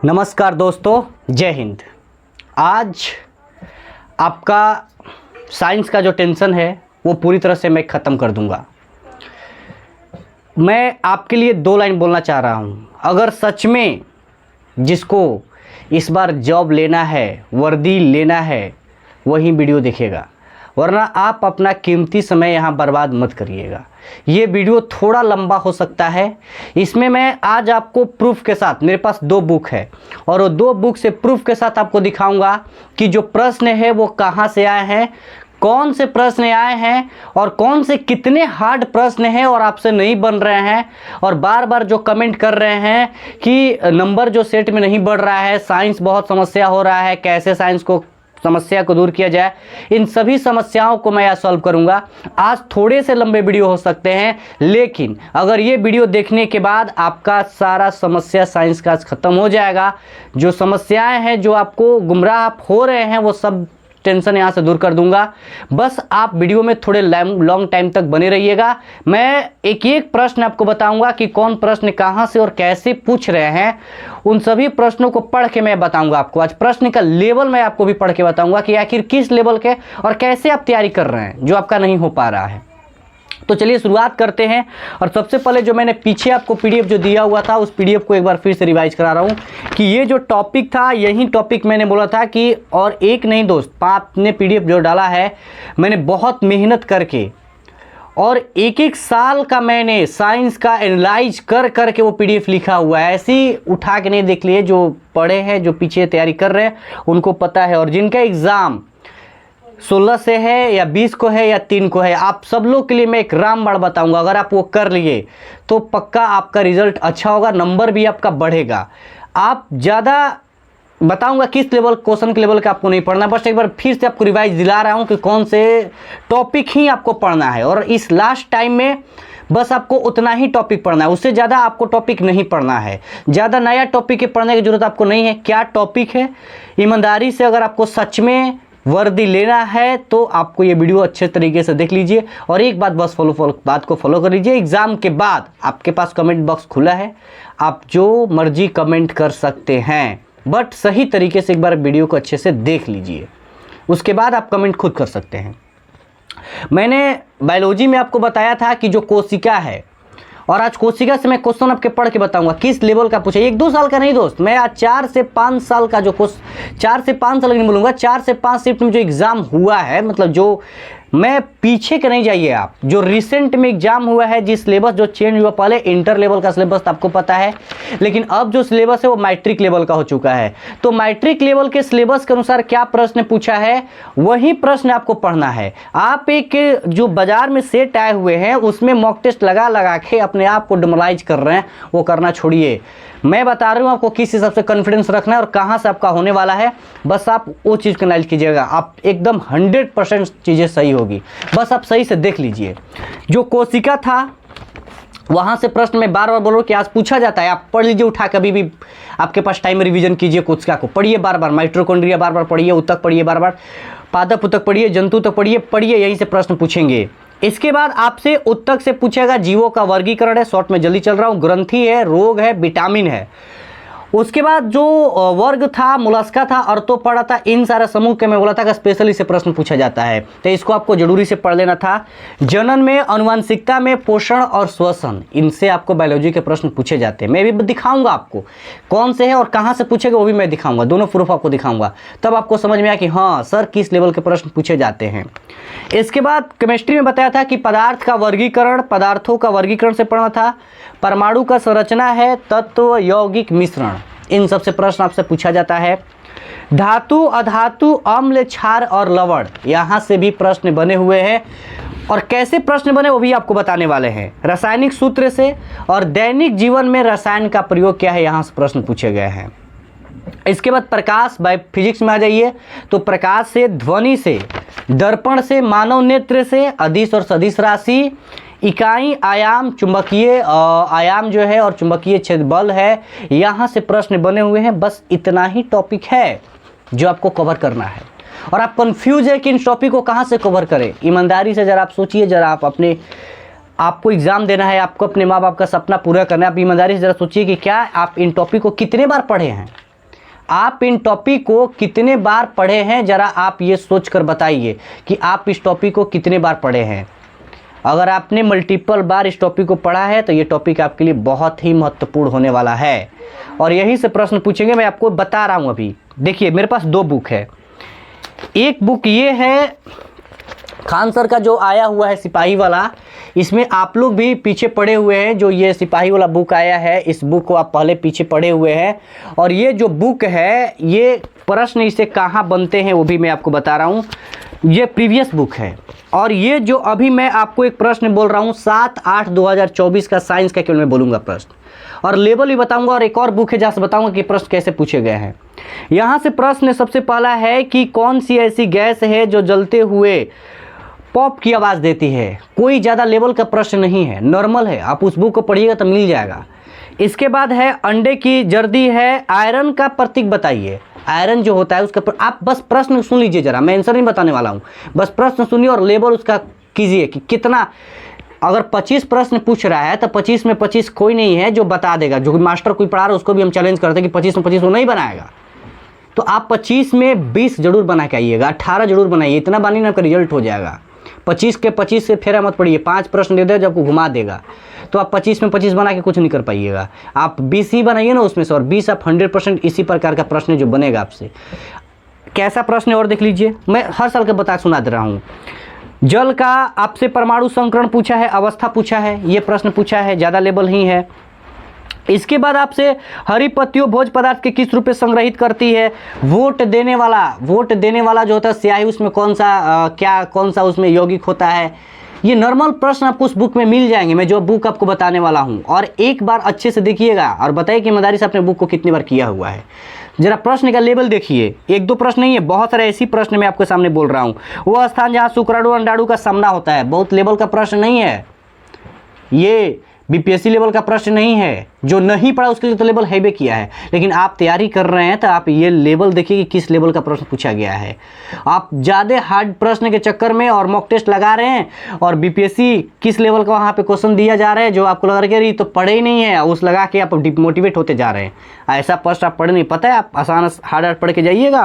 नमस्कार दोस्तों, जय हिंद। आज आपका साइंस का जो टेंशन है वो पूरी तरह से मैं ख़त्म कर दूंगा। मैं आपके लिए 2 लाइन बोलना चाह रहा हूँ। अगर सच में जिसको इस बार जॉब लेना है, वर्दी लेना है, वही वीडियो देखेगा, वरना आप अपना कीमती समय यहाँ बर्बाद मत करिएगा। ये वीडियो थोड़ा लंबा हो सकता है। इसमें मैं आज आपको प्रूफ के साथ, मेरे पास 2 बुक है और वो 2 बुक से प्रूफ के साथ आपको दिखाऊंगा कि जो प्रश्न है वो कहाँ से आए हैं, कौन से प्रश्न आए हैं और कौन से कितने हार्ड प्रश्न हैं और आपसे नहीं बन रहे हैं। और बार बार जो कमेंट कर रहे हैं कि नंबर जो सेट में नहीं बढ़ रहा है, साइंस बहुत समस्या हो रहा है, कैसे साइंस को समस्या को दूर किया जाए, इन सभी समस्याओं को मैं यहाँ सॉल्व करूंगा। आज थोड़े से लंबे वीडियो हो सकते हैं, लेकिन अगर ये वीडियो देखने के बाद आपका सारा समस्या साइंस का ख़त्म हो जाएगा। जो समस्याएं हैं, जो आपको गुमराह आप हो रहे हैं, वो सब टेंशन यहाँ से दूर कर दूंगा। बस आप वीडियो में थोड़े लॉन्ग टाइम तक बने रहिएगा। मैं एक एक प्रश्न आपको बताऊंगा कि कौन प्रश्न कहाँ से और कैसे पूछ रहे हैं। उन सभी प्रश्नों को पढ़ के मैं बताऊंगा आपको। आज प्रश्न का लेवल मैं आपको भी पढ़ के बताऊंगा कि आखिर किस लेवल के और कैसे आप तैयारी कर रहे हैं जो आपका नहीं हो पा रहा है। तो चलिए शुरुआत करते हैं। और सबसे पहले जो मैंने पीछे आपको पीडीएफ जो दिया हुआ था, उस पीडीएफ को एक बार फिर से रिवाइज करा रहा हूँ कि ये जो टॉपिक था, यही टॉपिक मैंने बोला था कि, और एक नहीं दोस्त, आपने पीडीएफ जो डाला है, मैंने बहुत मेहनत करके और एक साल का मैंने साइंस का एनालाइज कर करके वो पीडीएफ लिखा हुआ है। ऐसे ही उठा के नहीं देख लिए। जो पढ़े हैं, जो पीछे तैयारी कर रहे हैं, उनको पता है। और जिनका एग्ज़ाम 16 से है या 20 को है या 3 को है, आप सब लोग के लिए मैं एक रामबाण बताऊंगा। अगर आप वो कर लिए तो पक्का आपका रिजल्ट अच्छा होगा, नंबर भी आपका बढ़ेगा। आप ज़्यादा बताऊंगा किस लेवल, क्वेश्चन के लेवल का आपको नहीं पढ़ना। बस एक बार फिर से आपको रिवाइज दिला रहा हूं कि कौन से टॉपिक ही आपको पढ़ना है। और इस लास्ट टाइम में बस आपको उतना ही टॉपिक पढ़ना है, उससे ज़्यादा आपको टॉपिक नहीं पढ़ना है। ज़्यादा नया टॉपिक के पढ़ने की जरूरत आपको नहीं है। क्या टॉपिक है? ईमानदारी से अगर आपको सच में वर्दी लेना है तो आपको ये वीडियो अच्छे तरीके से देख लीजिए। और एक बात बस बात को फॉलो कर लीजिए। एग्ज़ाम के बाद आपके पास कमेंट बॉक्स खुला है, आप जो मर्जी कमेंट कर सकते हैं, बट सही तरीके से एक बार वीडियो को अच्छे से देख लीजिए, उसके बाद आप कमेंट खुद कर सकते हैं। मैंने बायोलॉजी में आपको बताया था कि जो कोशिका है, और आज कोशिका से मैं क्वेश्चन आपके पढ़ के बताऊंगा किस लेवल का पूछा। 1-2 साल का नहीं दोस्त, मैं आज 4 से 5 साल का जो 4 से 5 साल नहीं बोलूँगा, 4 से 5 शिफ्ट में जो एग्ज़ाम हुआ है, मतलब जो मैं पीछे के नहीं जाइए आप, जो रिसेंट में एग्जाम हुआ है, जिस सिलेबस जो चेंज हुआ, पहले इंटर लेवल का सिलेबस आपको पता है, लेकिन अब जो सिलेबस है वो मैट्रिक लेवल का हो चुका है। तो मैट्रिक लेवल के सिलेबस के अनुसार क्या प्रश्न पूछा है, वही प्रश्न आपको पढ़ना है। आप एक जो बाजार में सेट आए हुए हैं उसमें मॉक टेस्ट लगा लगा के अपने आप को डिमोरलाइज कर रहे हैं, वो करना छोड़िए। मैं बता रहा हूँ आपको किस हिसाब से कॉन्फिडेंस रखना है और कहाँ से आपका होने वाला है। बस आप वो चीज़ का एनालाइज कीजिएगा, आप एकदम 100% चीज़ें सही होगी। बस आप सही से देख लीजिए। जो कोशिका था वहाँ से प्रश्न में बार बार बोलो कि आज पूछा जाता है, आप पढ़ लीजिए उठा, कभी भी आपके पास टाइम, रिवीजन कीजिए। कोशिका को पढ़िए बार बार, माइटोकॉन्ड्रिया बार बार पढ़िए, उत्तक पढ़िए बार बार, पादप उत्तक पढ़िए, जंतु तक पढ़िए, यहीं से प्रश्न पूछेंगे। इसके बाद आपसे उत्तक से पूछेगा जीवों का वर्गीकरण है, शॉर्ट में जल्दी चल रहा हूँ, ग्रंथि है, रोग है, विटामिन है। उसके बाद जो वर्ग था, मोलस्का था, आर्थ्रोपोडा था, इन सारे समूह के मैं बोला था कि स्पेशली से प्रश्न पूछा जाता है, तो इसको आपको जरूरी से पढ़ लेना था। जनन में, आनुवंशिकता में, पोषण और श्वसन, इनसे आपको बायोलॉजी के प्रश्न पूछे जाते हैं। मैं भी दिखाऊंगा आपको कौन से हैं और कहाँ से पूछेगा, वो भी मैं दिखाऊंगा, दोनों प्रूफ आपको दिखाऊंगा। तब आपको समझ में आया कि हाँ सर किस लेवल के प्रश्न पूछे जाते हैं। इसके बाद केमिस्ट्री में बताया था कि पदार्थ का वर्गीकरण, पदार्थों का वर्गीकरण से पढ़ना था। परमाणु का संरचना है, तत्व, यौगिक, मिश्रण, इन सब से प्रश्न आपसे पूछा जाता है। धातु, अधातु, अम्ल, क्षार और लवण, यहाँ से भी प्रश्न बने हुए हैं। और कैसे प्रश्न बने वो भी आपको बताने वाले हैं, रासायनिक सूत्र से। और दैनिक जीवन में रसायन का प्रयोग क्या है, यहाँ से प्रश्न पूछे गए हैं। इसके बाद प्रकाश, बाय फिजिक्स में आ जाइए तो प्रकाश से, ध्वनि से, दर्पण से, मानव नेत्र से, अदिश और सदिश राशि, इकाई, आयाम, चुंबकीय आयाम जो है और चुंबकीय क्षेत्र बल है, यहाँ से प्रश्न बने हुए हैं। बस इतना ही टॉपिक है जो आपको कवर करना है। और आप कंफ्यूज है कि इन टॉपिक को कहाँ से कवर करें। ईमानदारी से जरा आप सोचिए, जरा आप अपने आपको एग्जाम देना है, आपको अपने माँ बाप का सपना पूरा करना है। आप ईमानदारी से जरा सोचिए कि क्या आप इन टॉपिक को कितने बार पढ़े हैं। आप इन टॉपिक को कितने बार पढ़े हैं, ज़रा आप ये सोच कर बताइए कि आप इस टॉपिक को कितने बार पढ़े हैं। अगर आपने मल्टीपल बार इस टॉपिक को पढ़ा है तो ये टॉपिक आपके लिए बहुत ही महत्वपूर्ण होने वाला है और यहीं से प्रश्न पूछेंगे। मैं आपको बता रहा हूँ। अभी देखिए मेरे पास 2 बुक है। एक बुक ये है खान सर का जो आया हुआ है सिपाही वाला, इसमें आप लोग भी पीछे पढ़े हुए हैं। जो ये सिपाही वाला बुक आया है, इस बुक को आप पहले पीछे पढ़े हुए हैं। और ये जो बुक है, ये प्रश्न इसे कहाँ बनते हैं वो भी मैं आपको बता रहा हूँ। ये प्रीवियस बुक है। और ये जो अभी मैं आपको एक प्रश्न बोल रहा हूँ 7/8/2024 का साइंस का केवल मैं बोलूँगा प्रश्न, और लेवल भी बताऊँगा। और एक और बुक है जहाँ से बताऊँगा कि प्रश्न कैसे पूछे गए हैं। यहाँ से प्रश्न सबसे पहला है कि कौन सी ऐसी गैस है जो जलते हुए पॉप की आवाज़ देती है। कोई ज़्यादा लेवल का प्रश्न नहीं है, नॉर्मल है। आप उस बुक को पढ़िएगा तो मिल जाएगा। इसके बाद है अंडे की जर्दी है, आयरन का प्रतीक बताइए। आयरन जो होता है उसका आप बस प्रश्न सुन लीजिए ज़रा, मैं आंसर नहीं बताने वाला हूँ। बस प्रश्न सुनिए और लेवल उसका कीजिए कि कितना। अगर 25 प्रश्न पूछ रहा है तो 25 में 25 कोई नहीं है जो बता देगा। जो मास्टर कोई पढ़ा रहा है उसको भी हम चैलेंज करते हैं कि 25 में 25 वो नहीं बनाएगा। तो आप 25 में 20 जरूर बना के आइएगा, 18 जरूर बनाइए। इतना बनाइए ना आपका रिजल्ट हो जाएगा। 25 के 25 से फेरा मत पड़िए। 5 प्रश्न दे दे जब आपको घुमा देगा तो आप 25 में 25 बना के कुछ नहीं कर पाइएगा। आप 20 ही बनाइए ना उसमें से, और 20 आप 100% इसी प्रकार का प्रश्न जो बनेगा आपसे। कैसा प्रश्न है और देख लीजिए, मैं हर साल का बता सुना दे रहा हूँ। जल का आपसे परमाणु संकरण पूछा है, अवस्था पूछा है, ये प्रश्न पूछा है, ज़्यादा लेवल ही है। इसके बाद आपसे हरी पत्तियों भोज पदार्थ के किस रूप में संग्रहित करती है। वोट देने वाला जो होता है स्याही, उसमें कौन सा उसमें यौगिक होता है। ये नॉर्मल प्रश्न आपको उस बुक में मिल जाएंगे, मैं जो बुक आपको बताने वाला हूँ। और एक बार अच्छे से देखिएगा और बताइए कि मदारी से अपने बुक को कितनी बार किया हुआ है। जरा प्रश्न का लेवल देखिए, 1-2 प्रश्न नहीं है, बहुत सारे ऐसी प्रश्न मैं आपके सामने बोल रहा हूँ। वो स्थान जहाँ शुक्राणु अंडाणु का सामना होता है, बहुत लेवल का प्रश्न नहीं है। ये बीपीएससी लेवल का प्रश्न नहीं है। जो नहीं पढ़ा उसके लिए तो लेवल हैवे किया है, लेकिन आप तैयारी कर रहे हैं तो आप ये लेवल देखिए कि किस लेवल का प्रश्न पूछा गया है। आप ज़्यादा हार्ड प्रश्न के चक्कर में और मॉक टेस्ट लगा रहे हैं, और बीपीएससी किस लेवल का वहाँ पे क्वेश्चन दिया जा रहा है जो आपको लग रहा है कि तो पढ़े ही नहीं है, उस लगा के आप डिमोटिवेट होते जा रहे हैं। ऐसा प्रश्न आप पढ़ नहीं, पता है आप आसान हार्ड पढ़ के जाइएगा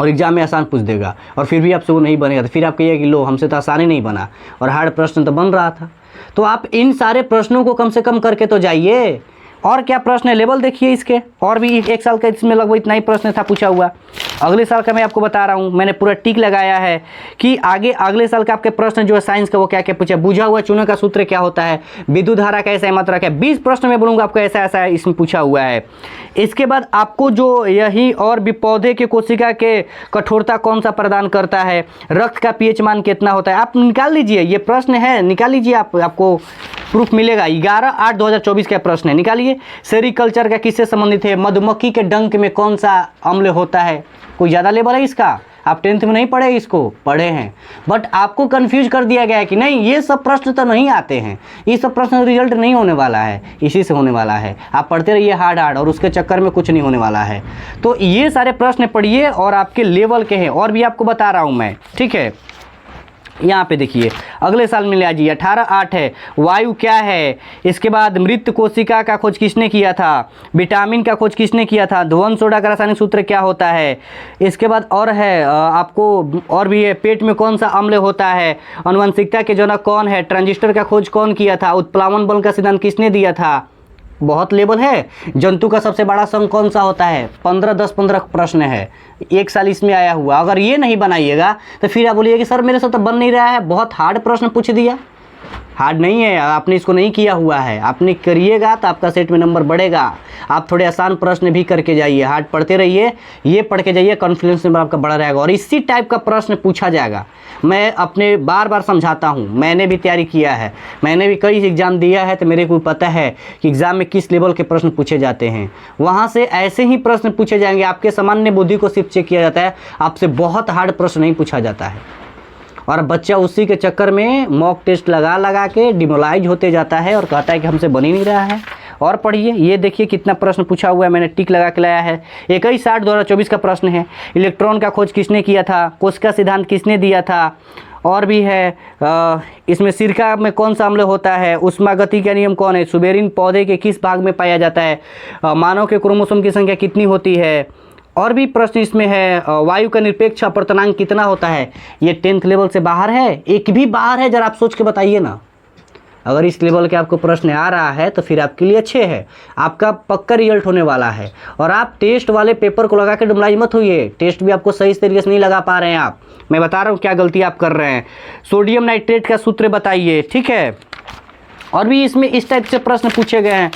और एग्जाम में आसान पूछ देगा, और फिर भी आपसे वो नहीं बनेगा। तो फिर आप कहिए कि लो हमसे तो आसान ही नहीं बना और हार्ड प्रश्न तो बन रहा था। तो आप इन सारे प्रश्नों को कम से कम करके तो जाइए। और क्या प्रश्न है, लेवल देखिए इसके। और भी 1 साल का इसमें लगभग इतना ही प्रश्न था पूछा हुआ। अगले साल का मैं आपको बता रहा हूँ, मैंने पूरा टिक लगाया है कि आगे अगले साल का आपके प्रश्न जो है साइंस का वो क्या क्या पूछा। बुझा हुआ चूना का सूत्र क्या होता है, विद्युत धारा का ऐसा मात्रा क्या, 20 प्रश्न मैं बोलूँगा आपको ऐसा ऐसा है इसमें पूछा हुआ है। इसके बाद आपको जो यही और भी पौधे के कोशिका के कठोरता कौन सा प्रदान करता है, रक्त का पीएच मान कितना होता है, आप निकाल लीजिए। ये प्रश्न है, निकाल लीजिए, आपको प्रूफ मिलेगा। 11/8/2024 का प्रश्न है, निकालिए। सेरिकल्चर का किससे संबंधित है, मधुमक्खी के डंक में कौन सा अम्ल होता है। कोई ज़्यादा लेवल है इसका, आप 10th में नहीं पढ़े, इसको पढ़े हैं बट आपको कंफ्यूज कर दिया गया है कि नहीं ये सब प्रश्न तो नहीं आते हैं, ये सब प्रश्न रिजल्ट नहीं होने वाला है, इसी से होने वाला है। आप पढ़ते रहिए हार्ड और उसके चक्कर में कुछ नहीं होने वाला है। तो ये सारे प्रश्न पढ़िए और आपके लेवल के हैं, और भी आपको बता रहा हूँ मैं, ठीक है। यहाँ पे देखिए अगले साल में ले आइए। 18/8 है, वायु क्या है। इसके बाद मृत कोशिका का खोज किसने किया था, विटामिन का खोज किसने किया था, ध्वन सोडा का रासायनिक सूत्र क्या होता है। इसके बाद और है आपको और भी है, पेट में कौन सा अम्ल होता है, आनुवंशिकता के जनक कौन है, ट्रांजिस्टर का खोज कौन किया था, उत्प्लावन बल का सिद्धांत किसने दिया था। बहुत लेवल है। जंतु का सबसे बड़ा संघ कौन सा होता है, 10-15 प्रश्न है, 1 साल इसमें आया हुआ। अगर ये नहीं बनाइएगा तो फिर आप बोलिए कि सर मेरे से तो बन नहीं रहा है, बहुत हार्ड प्रश्न पूछ दिया। हार्ड नहीं है, आपने इसको नहीं किया हुआ है, आपने करिएगा तो आपका सेट में नंबर बढ़ेगा। आप थोड़े आसान प्रश्न भी करके जाइए, हार्ड पढ़ते रहिए, ये पढ़ के जाइए, कॉन्फिडेंस लेवल आपका बढ़ा रहेगा और इसी टाइप का प्रश्न पूछा जाएगा। मैं अपने बार बार समझाता हूँ, मैंने भी तैयारी किया है, मैंने भी कई एग्ज़ाम दिया है, तो मेरे को पता है कि एग्ज़ाम में किस लेवल के प्रश्न पूछे जाते हैं। वहाँ से ऐसे ही प्रश्न पूछे जाएंगे, आपके सामान्य बुद्धि को सिर्फ चेक किया जाता है, आपसे बहुत हार्ड प्रश्न नहीं पूछा जाता है। और बच्चा उसी के चक्कर में मॉक टेस्ट लगा के डिमोलाइज होते जाता है और कहता है कि हमसे बन ही नहीं रहा है। और पढ़िए, ये देखिए कितना प्रश्न पूछा हुआ है, मैंने टिक लगा के लाया है। 21/8/2024 का प्रश्न है, इलेक्ट्रॉन का खोज किसने किया था, कोशिका सिद्धांत किसने दिया था, और भी है इसमें सिरका में कौन सा अम्ल होता है, ऊष्मागति का नियम कौन है, सुबेरिन पौधे के किस भाग में पाया जाता है, मानव के क्रोमोसोम की संख्या कितनी होती है, और भी प्रश्न इसमें है, वायु का निरपेक्ष अपवर्तनांक कितना होता है। ये 10th लेवल से बाहर है, एक भी बाहर है, जरा आप सोच के बताइए ना। अगर इस लेवल के आपको प्रश्न आ रहा है तो फिर आपके लिए अच्छे है, आपका पक्का रिजल्ट होने वाला है। और आप टेस्ट वाले पेपर को लगा के डुमलाई मत होइए, टेस्ट भी आपको सही तरीके से नहीं लगा पा रहे हैं आप। मैं बता रहा हूँ क्या गलती आप कर रहे हैं। सोडियम नाइट्रेट का सूत्र बताइए, ठीक है। और भी इसमें इस टाइप से प्रश्न पूछे गए हैं।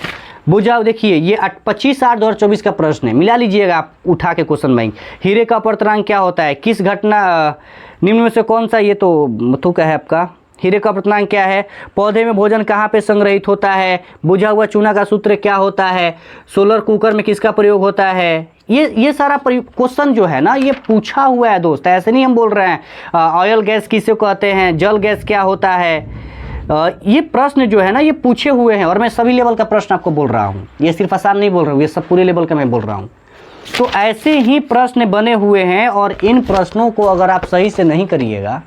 बुझाओ, देखिए ये 25/8/2024 का प्रश्न है, मिला लीजिएगा आप उठा के क्वेश्चन बैंक। हीरे का अपवर्तनांक क्या होता है, किस घटना निम्न में से कौन सा, ये तो मथुका है आपका, हीरे का अपवर्तनांक क्या है, पौधे में भोजन कहाँ पे संग्रहित होता है, बुझा हुआ चूना का सूत्र क्या होता है, सोलर कुकर में किसका प्रयोग होता है। ये सारा क्वेश्चन जो है ना ये पूछा हुआ है दोस्त, ऐसे नहीं हम बोल रहे हैं। ऑयल गैस किसे कहते हैं, जल गैस क्या होता है, ये प्रश्न जो है ना ये पूछे हुए हैं। और मैं सभी लेवल का प्रश्न आपको बोल रहा हूँ, ये सिर्फ आसान नहीं बोल रहा हूँ, ये सब पूरे लेवल का मैं बोल रहा हूँ। तो ऐसे ही प्रश्न बने हुए हैं, और इन प्रश्नों को अगर आप सही से नहीं करिएगा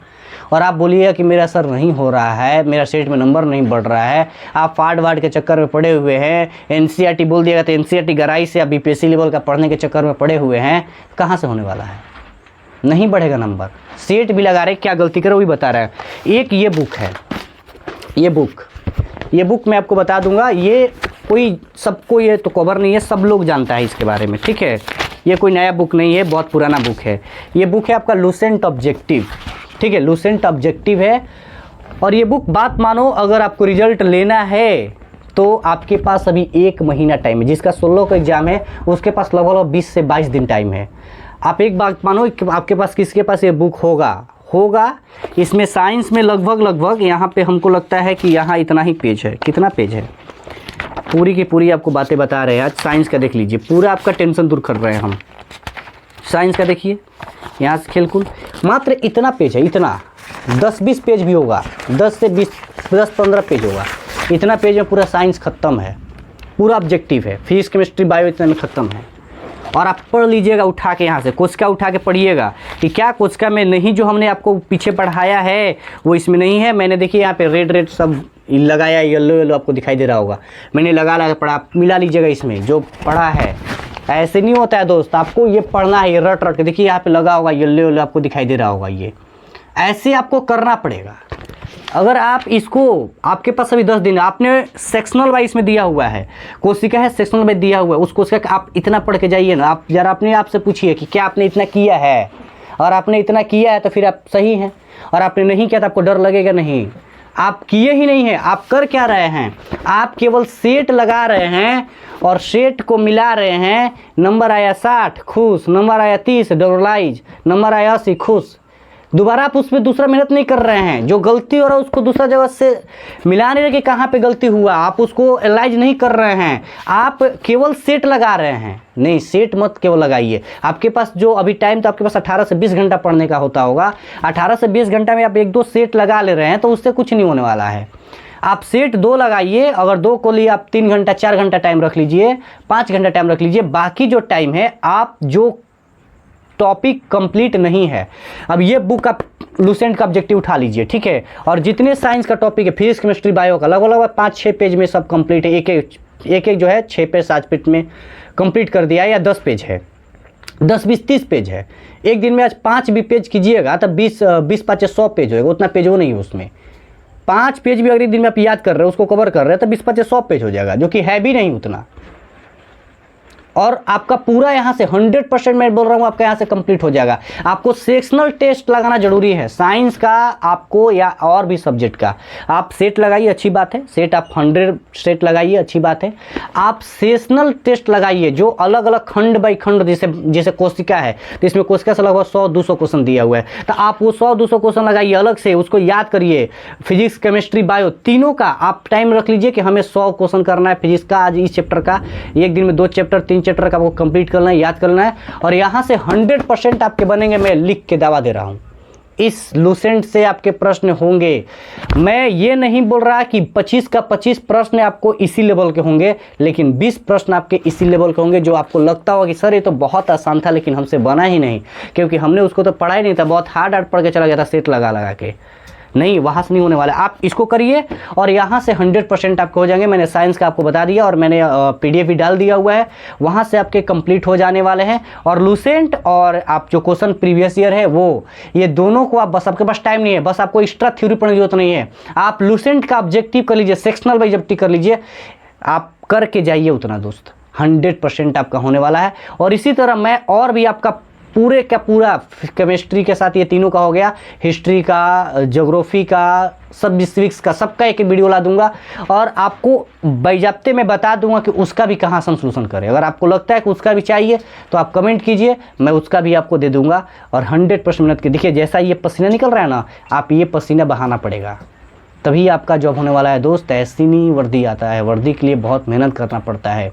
और आप बोलिएगा कि मेरा सर नहीं हो रहा है, मेरा सेट में नंबर नहीं बढ़ रहा है, आप फाड़ वाड़ के चक्कर में पड़े हुए हैं, एनसीईआरटी बोल दिएगा तो एनसीईआरटी गहराई से आप बीपीएससी लेवल का पढ़ने के चक्कर में पड़े हुए हैं, कहाँ से होने वाला है, नहीं बढ़ेगा नंबर। सेट भी लगा रहे, क्या गलती करो वो भी बता रहे हैं। एक ये बुक है, ये बुक मैं आपको बता दूंगा, ये कोई सबको ये तो कवर नहीं है, सब लोग जानता है इसके बारे में, ठीक है। ये कोई नया बुक नहीं है, बहुत पुराना बुक है। ये बुक है आपका लुसेंट ऑब्जेक्टिव, ठीक है, लुसेंट ऑब्जेक्टिव है। और ये बुक बात मानो, अगर आपको रिजल्ट लेना है तो आपके पास अभी 1 महीना टाइम है। जिसका 16 का एग्जाम है उसके पास लगभग 20 से 22 दिन टाइम है। आप एक बात मानो, आपके पास किसके पास ये बुक होगा। इसमें साइंस में लगभग यहाँ पे हमको लगता है कि यहाँ इतना ही पेज है। कितना पेज है, पूरी की पूरी आपको बातें बता रहे हैं। आज साइंस का देख लीजिए, पूरा आपका टेंशन दूर कर रहे हैं हम। साइंस का देखिए, यहाँ से खेलकूद, मात्र इतना पेज है, इतना 10-20 पेज भी होगा, 10-15 पेज होगा। इतना पेज में पूरा साइंस खत्म है, पूरा ऑब्जेक्टिव है, फिजिक्स केमिस्ट्री बायो इतना में ख़त्म है। और आप पढ़ लीजिएगा उठा के, यहाँ से कोशिका उठा के पढ़िएगा कि क्या कोशिका में नहीं, जो हमने आपको पीछे पढ़ाया है वो इसमें नहीं है। मैंने देखिए यहाँ पे रेड सब लगाया, येलो आपको दिखाई दे रहा होगा, मैंने लगा पढ़ा, मिला लीजिएगा इसमें जो पढ़ा है। ऐसे नहीं होता है दोस्त, आपको ये पढ़ना है, ये रट के देखिए यहाँ पे लगा होगा, येलो आपको दिखाई दे रहा होगा। ये ऐसे आपको करना पड़ेगा। अगर आप इसको, आपके पास अभी 10 दिन, आपने सेक्शनल वाइज में दिया हुआ है, कोशिका है सेक्शनल में दिया हुआ है, उस कोशिका आप इतना पढ़ के जाइए ना। आप जरा अपने आप से पूछिए कि क्या आपने इतना किया है, और आपने इतना किया है तो फिर आप सही हैं, और आपने नहीं किया तो आपको डर लगेगा नहीं। आप किए ही नहीं हैं, आप कर क्या रहे हैं, आप केवल सेट लगा रहे हैं और सेट को मिला रहे हैं। नंबर आया 60 खुश, नंबर आया 30 डोरलाइज, नंबर आया 80 खुश। दोबारा आप उसमें दूसरा मेहनत नहीं कर रहे हैं। जो गलती हो रहा है उसको दूसरा जगह से मिलाने लगे, कहाँ पे गलती हुआ आप उसको एनालाइज नहीं कर रहे हैं, आप केवल सेट लगा रहे हैं। नहीं, सेट मत केवल लगाइए। आपके पास जो अभी टाइम तो आपके पास 18 से 20 घंटा पढ़ने का होता होगा, 18 से 20 घंटा में आप 1-2 सेट लगा ले रहे हैं तो उससे कुछ नहीं होने वाला है। आप सेट 2 लगाइए, अगर 2 को लिए आप 3 घंटा 4 घंटा टाइम रख लीजिए, 5 घंटा टाइम रख लीजिए। बाकी जो टाइम है आप जो टॉपिक कंप्लीट नहीं है, अब ये बुक आप लुसेंट का ऑब्जेक्टिव उठा लीजिए, ठीक है। और जितने साइंस का टॉपिक है, फिजिक्स केमिस्ट्री बायो का, लगभग 5-6 पेज में सब कंप्लीट है। एक जो है 6 पेज 7 पेज में कंप्लीट कर दिया, या 10 पेज है, 10-20-30 पेज है। एक दिन में आज 5 भी पेज कीजिएगा तब 20-25-100 पेज होगा। उतना पेज हो नहीं उसमें, 5 पेज भी अगर एक दिन में आप याद कर रहे हो, उसको कवर कर रहे हैं, तो 20-25-100 पेज हो जाएगा, जो कि है भी नहीं उतना। और आपका पूरा यहाँ से 100% मैं बोल रहा हूँ आपका यहाँ से कंप्लीट हो जाएगा। आपको सेक्शनल टेस्ट लगाना जरूरी है, साइंस का आपको या और भी सब्जेक्ट का। आप सेट लगाइए, अच्छी बात है, सेट आप 100 सेट लगाइए, अच्छी बात है। आप सेक्शनल टेस्ट लगाइए, जो अलग अलग खंड बाई खंड, जैसे कोशिका है तो इसमें कोशिका से लगभग 100-200 क्वेश्चन दिया हुआ है, तो आप वो 100-200 क्वेश्चन लगाइए अलग से, उसको याद करिए। फिजिक्स केमिस्ट्री बायो तीनों का आप टाइम रख लीजिए कि हमें 100 क्वेश्चन करना है फिजिक्स का, आज इस चैप्टर का, एक दिन में 2 चैप्टर 3 चैप्टर का आपको कंप्लीट करना है, याद करना है। और यहाँ से 100% आपके बनेंगे, मैं लिख के दावा दे रहा हूँ। इस लूसेंट से आपके प्रश्न होंगे। मैं ये नहीं बोल रहा कि 25 का 25 प्रश्न आपको इसी लेवल के होंगे, लेकिन 20 प्रश्न आपके इसी लेवल के होंगे जो आपको लगता होगा कि सर ये तो बहुत आसान था लेकिन हमसे बना ही नहीं, क्योंकि हमने उसको तो पढ़ा ही नहीं था, बहुत हार्ड पढ़ के चला गया था सेट लगा लगा के। नहीं, वहाँ से नहीं होने वाला। आप इसको करिए और यहाँ से 100% आपको हो जाएंगे। मैंने साइंस का आपको बता दिया और मैंने PDF भी डाल दिया हुआ है, वहाँ से आपके कंप्लीट हो जाने वाले हैं। और लूसेंट और आप जो क्वेश्चन प्रीवियस ईयर है वो, ये दोनों को आप बस, आपके पास टाइम नहीं है, बस आपको एक्स्ट्रा थ्योरी पढ़ने की जरूरत नहीं है। आप लूसेंट का ऑब्जेक्टिव कर लीजिए, सेक्शनल वाइज ऑब्जेक्टिव कर लीजिए, आप करके जाइए उतना दोस्त, 100% आपका होने वाला है। और इसी तरह मैं और भी आपका पूरे का पूरा केमिस्ट्री के साथ ये तीनों का हो गया, हिस्ट्री का, ज्योग्राफी का, सब सिविक्स का, सबका एक वीडियो ला दूंगा और आपको बाइजाप्ते में बता दूंगा कि उसका भी कहाँ से हम सोल्यूशन करें। अगर आपको लगता है कि उसका भी चाहिए तो आप कमेंट कीजिए, मैं उसका भी आपको दे दूंगा। और 100% मेहनत की, देखिए जैसा ये पसीना निकल रहा है ना, आप ये पसीना बहाना पड़ेगा, तभी आपका जॉब होने वाला है दोस्त। ऐसी नहीं वर्दी आता है, वर्दी के लिए बहुत मेहनत करना पड़ता है,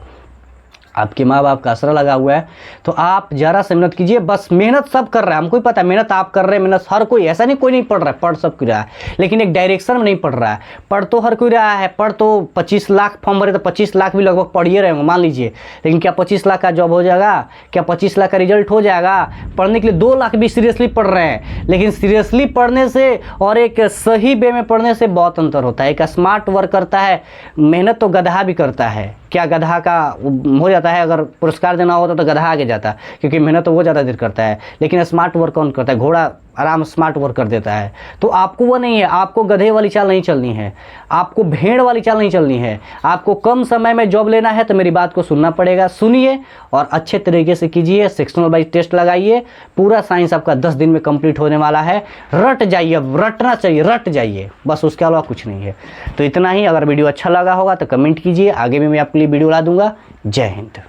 आपके माँ बाप का आसरा लगा हुआ है। तो आप ज़रा से मेहनत कीजिए, बस मेहनत सब कर रहा है, हमको ही पता है मेहनत आप कर रहे हैं, मेहनत हर कोई, ऐसा नहीं कोई नहीं पढ़ रहा है, पढ़ सब कोई रहा है, लेकिन एक डायरेक्शन में नहीं पढ़ रहा है। पढ़ तो हर कोई रहा है, पढ़ तो 25 लाख फॉर्म भरे तो 25 लाख भी लगभग पढ़िए रहे होंगे मान लीजिए, लेकिन क्या 25 लाख का जॉब हो जाएगा? क्या 25 लाख का रिजल्ट हो जाएगा? पढ़ने के लिए 2 लाख भी सीरियसली पढ़ रहे हैं, लेकिन सीरियसली पढ़ने से और एक सही वे में पढ़ने से बहुत अंतर होता है। एक स्मार्ट वर्क करता है, मेहनत तो गधा भी करता है, क्या गधा का हो जाता है, अगर पुरस्कार देना होता तो गधा आगे जाता, क्योंकि मेहनत तो वो ज़्यादा देर करता है, लेकिन स्मार्ट वर्क कौन करता है? घोड़ा आराम स्मार्ट वर्क कर देता है। तो आपको वो नहीं है, आपको गधे वाली चाल नहीं चलनी है, आपको भेड़ वाली चाल नहीं चलनी है। आपको कम समय में जॉब लेना है तो मेरी बात को सुनना पड़ेगा, सुनिए और अच्छे तरीके से कीजिए। सेक्शनल वाइज टेस्ट लगाइए, पूरा साइंस आपका 10 दिन में कंप्लीट होने वाला है। रट जाइए, अब रटना चाहिए, रट जाइए, बस उसके अलावा कुछ नहीं है। तो इतना ही। अगर वीडियो अच्छा लगा होगा तो कमेंट कीजिए, आगे भी मैं आपके लिए वीडियो ला दूंगा। जय हिंद।